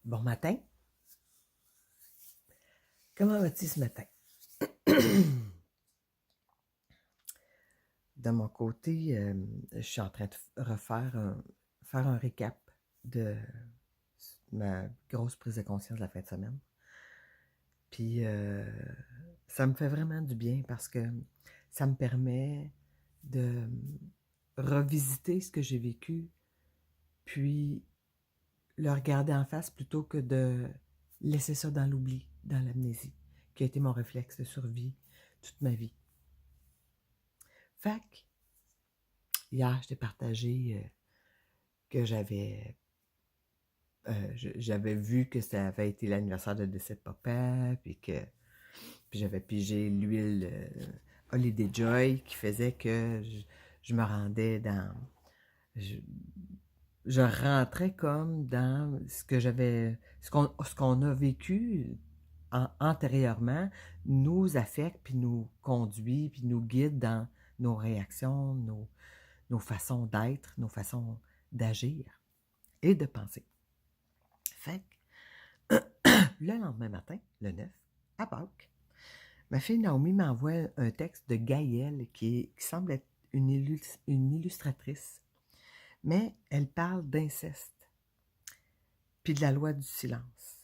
Bon matin. Comment vas-tu ce matin? De mon côté, je suis en train de faire un récap de ma grosse prise de conscience de la fin de semaine. Puis ça me fait vraiment du bien parce que ça me permet de revisiter ce que j'ai vécu, puis le regarder en face plutôt que de laisser ça dans l'oubli, dans l'amnésie, qui a été mon réflexe de survie toute ma vie. Fait que, hier, je t'ai partagé que j'avais vu que ça avait été l'anniversaire de décès de papa, puis j'avais pigé l'huile Holiday Joy qui faisait que je me rendais dans... Je, je rentrais comme dans ce qu'on a vécu antérieurement, nous affecte, puis nous conduit, puis nous guide dans nos réactions, nos façons d'être, nos façons d'agir et de penser. Fait que, le lendemain matin, le 9, à Pâques, ma fille Naomi m'envoie un texte de Gaëlle qui semble être une illustratrice, mais elle parle d'inceste, puis de la loi du silence.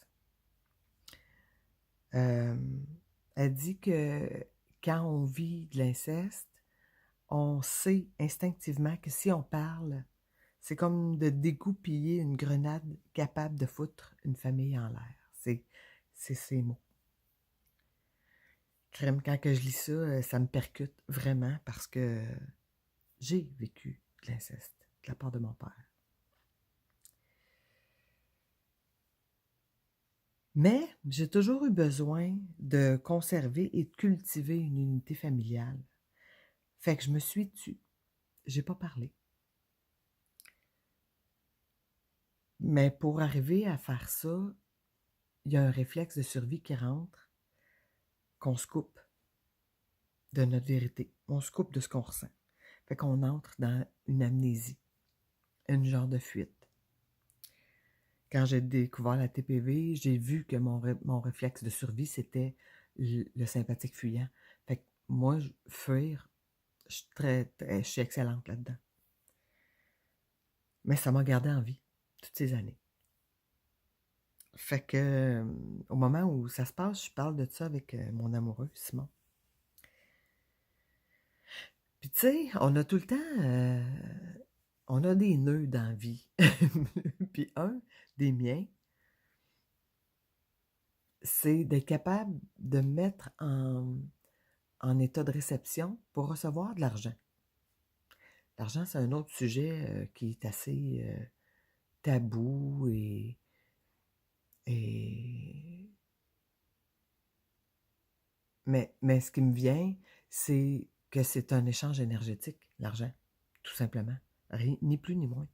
Elle dit que quand on vit de l'inceste, on sait instinctivement que si on parle, c'est comme de dégoupiller une grenade capable de foutre une famille en l'air. C'est ces mots. Crème, quand que je lis ça, ça me percute vraiment parce que j'ai vécu de l'inceste de la part de mon père. Mais j'ai toujours eu besoin de conserver et de cultiver une unité familiale. Fait que je me suis tue. J'ai pas parlé. Mais pour arriver à faire ça, il y a un réflexe de survie qui rentre, qu'on se coupe de notre vérité. On se coupe de ce qu'on ressent. Fait qu'on entre dans une amnésie, une genre de fuite. Quand j'ai découvert la TPV, j'ai vu que mon réflexe de survie, c'était le sympathique fuyant. Fait que moi, fuir, je suis excellente là-dedans. Mais ça m'a gardé en vie toutes ces années. Fait que au moment où ça se passe, je parle de ça avec mon amoureux, Simon. Puis tu sais, on a tout le temps, on a des nœuds dans la vie. Puis un des miens, c'est d'être capable de me mettre en état de réception pour recevoir de l'argent. L'argent, c'est un autre sujet qui est assez tabou et... Mais ce qui me vient, c'est que c'est un échange énergétique, l'argent, tout simplement. Rien, ni plus ni moins.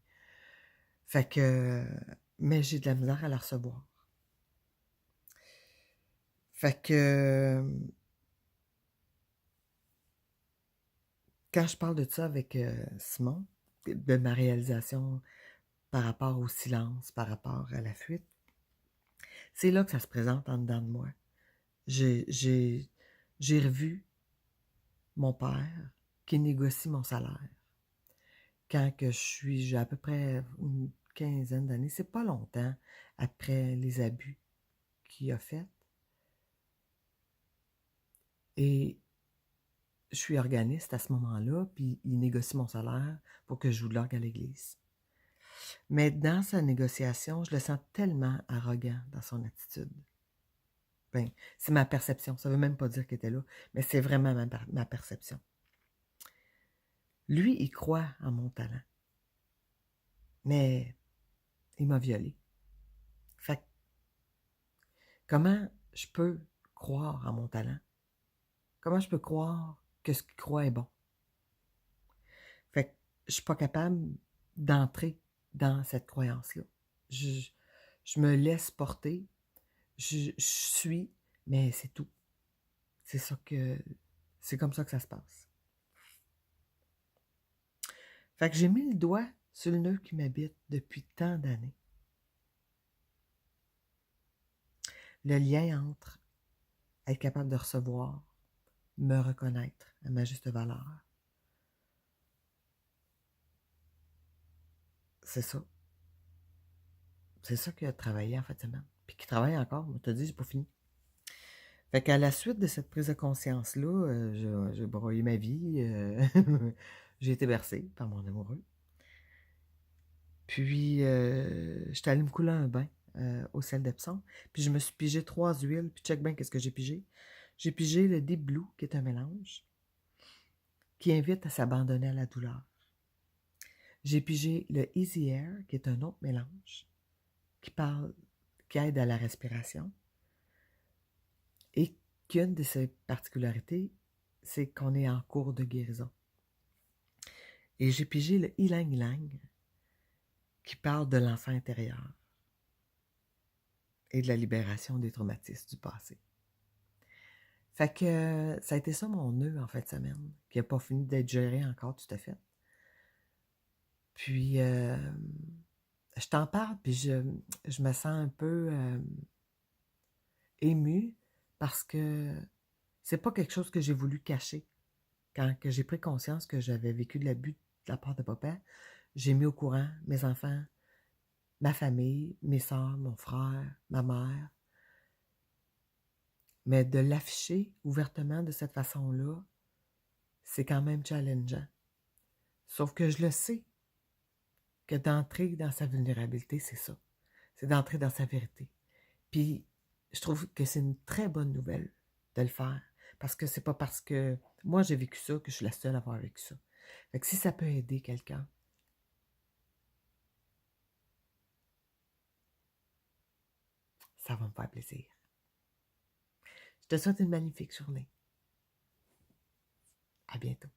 Fait que... Mais j'ai de la misère à la recevoir. Fait que... Quand je parle de ça avec Simon, de ma réalisation par rapport au silence, par rapport à la fuite, c'est là que ça se présente en dedans de moi. J'ai revu mon père qui négocie mon salaire. Quand que j'ai à peu près une quinzaine d'années, c'est pas longtemps après les abus qu'il a fait. Et je suis organiste à ce moment-là, puis il négocie mon salaire pour que je joue de l'orgue à l'église. Mais dans sa négociation, je le sens tellement arrogant dans son attitude. Ben, c'est ma perception, ça veut même pas dire qu'il était là, mais c'est vraiment ma perception. Lui, il croit en mon talent, mais il m'a violée. Fait que, comment je peux croire en mon talent? Comment je peux croire que ce qu'il croit est bon? Fait que je suis pas capable d'entrer dans cette croyance-là. Je me laisse porter, je suis, mais c'est tout. C'est comme ça que ça se passe. Fait que j'ai mis le doigt sur le nœud qui m'habite depuis tant d'années. le lien entre être capable de recevoir, me reconnaître à ma juste valeur. C'est ça. C'est ça qui a travaillé en fait semaine. Puis qui travaille encore, on t'a dit, c'est pas fini. Fait qu'à la suite de cette prise de conscience-là, j'ai broyé ma vie. J'ai été bercée par mon amoureux. Puis, j'étais allée me couler un bain au sel d'Epsom. Puis, je me suis pigé 3 huiles. Puis, check bien qu'est-ce que j'ai pigé. J'ai pigé le Deep Blue, qui est un mélange qui invite à s'abandonner à la douleur. J'ai pigé le Easy Air, qui est un autre mélange qui aide à la respiration. Et qu'une de ses particularités, c'est qu'on est en cours de guérison. Et j'ai pigé le Ylang Ylang, qui parle de l'enfant intérieur et de la libération des traumatismes du passé. Fait que ça a été ça mon nœud en fin de semaine, qui n'a pas fini d'être géré encore tout à fait. Puis, je t'en parle, puis je me sens un peu émue parce que c'est pas quelque chose que j'ai voulu cacher. Quand que j'ai pris conscience que j'avais vécu de l'abus de la part de papa, j'ai mis au courant mes enfants, ma famille, mes soeurs, mon frère, ma mère. Mais de l'afficher ouvertement de cette façon-là, c'est quand même challengeant. Sauf que je le sais que d'entrer dans sa vulnérabilité, c'est ça. C'est d'entrer dans sa vérité. Puis, je trouve que c'est une très bonne nouvelle de le faire. Parce que c'est pas parce que moi j'ai vécu ça que je suis la seule à avoir vécu ça. Fait que si ça peut aider quelqu'un, ça va me faire plaisir. Je te souhaite une magnifique journée. À bientôt.